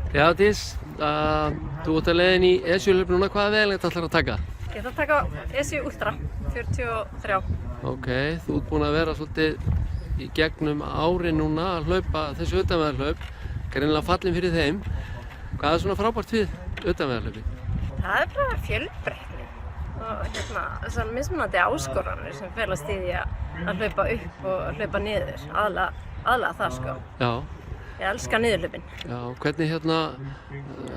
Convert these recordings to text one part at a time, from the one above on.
Já, Dís, þú ert að leiðin í Esjuhlaup núna, hvaða vegalengd ætlar að taka? Ég ætla að taka Esju Ultra, 43. Ok, þú ert búin að vera svolítið í gegnum ári núna að hlaupa þessu utanvegarhlaup, greinilega fallin fyrir þeim. Hvað er svona frábært við utanvegarhlaupi? Það er bara fjölbreytni og þessar mismunandi áskoranir sem felast í því að hlaupa upp og hlaupa niður, aðalega það sko. Já. Ég elska niðurhlaupin. Já, hvernig það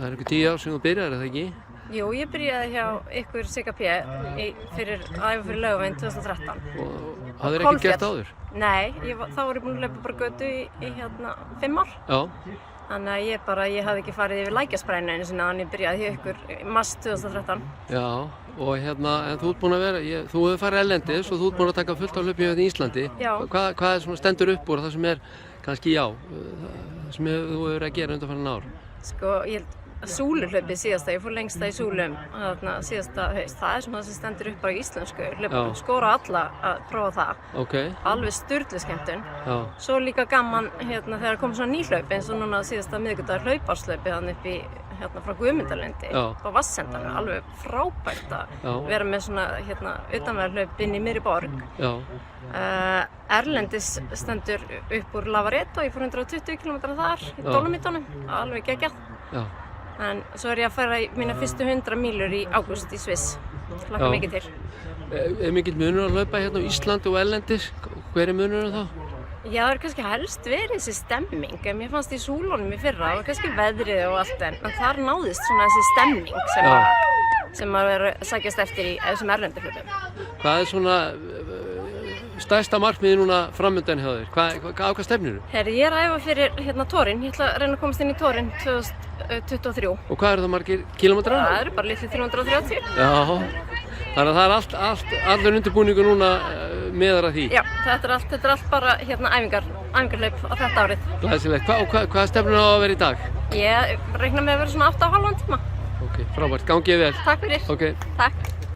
er ykkur 10 ár sem þú byrjar, er það ekki? Jú, ég byrjaði hjá ykkur CKP fyrir Laugaveginn 2013. Og hafðir ekki gert áður? Nei, þá var ég búin að hlaupa bara götu í 5 ár. Já. Þannig að ég hafði ekki farið yfir Lækjarsprænu einu sinni, þannig ég byrjaði hjá ykkur í mars 2013. Já, og en þú ert búin að vera, þú hefur farið erlendis og þú ert búin að taka fullt af hlaupum hérna í Íslandi. Já. Hvað er svona stendur upp úr það sem er kannski það sem þú hefur að gera undanfarin ár? Sko, Súluhlaupið síðasta, ég fór lengsta í Súlum síðasta haust, það er svona það sem stendur upp bara í íslensku hlaupum, skora alla að prófa það. Ok. Alveg sturlu skemmtun. Já. Svo líka gaman þegar kom svona ný hlaup eins og núna síðasta miðvikudagur hlauparslaupið hann upp í frá Guðmundarlundi á Vatnsendanum, alveg frábært að vera með svona utanvegarhlaup inn í miðri borg. Já. Erlendis stendur upp úr Lavareto, ég fór 120 km þar í Dolomítunum, alveg geggjað. Já. En svo er ég að fara í mína fyrstu 100 mílur í ágúst í Sviss. Hlakka mikið til. Er mikill munur að hlaupa hérna á Íslandi og erlendis? Hver er munurinn þá? Já, það er kannski helst verið þessi stemming. Mér fannst í Súlunum í fyrra, það var kannski veðrið og allt en þar náðist svona þessi stemming sem maður er að sækjast eftir í þessum erlendu hlaupum. Hvað er svona stærsta markmiði núna framöndan hjá þér? Á hvað stefnir þú? Ég er að æfa fyrir Torinn. Ég ætla að reyna að komast inn í Torinn 2023. Og hvað eru það margir kílómetrar? Það eru bara litli 330. Já, þannig að það er allur undirbúningur núna miðar að því? Já, þetta er allt bara æfingarhlaup á þetta árið. Glæsilegt. Hvað stefnir það að vera í dag? Ég reikna með að vera svona 8,5 tíma. Ok, frábært. Gangið vel. Takk fyrir. Ok. Takk.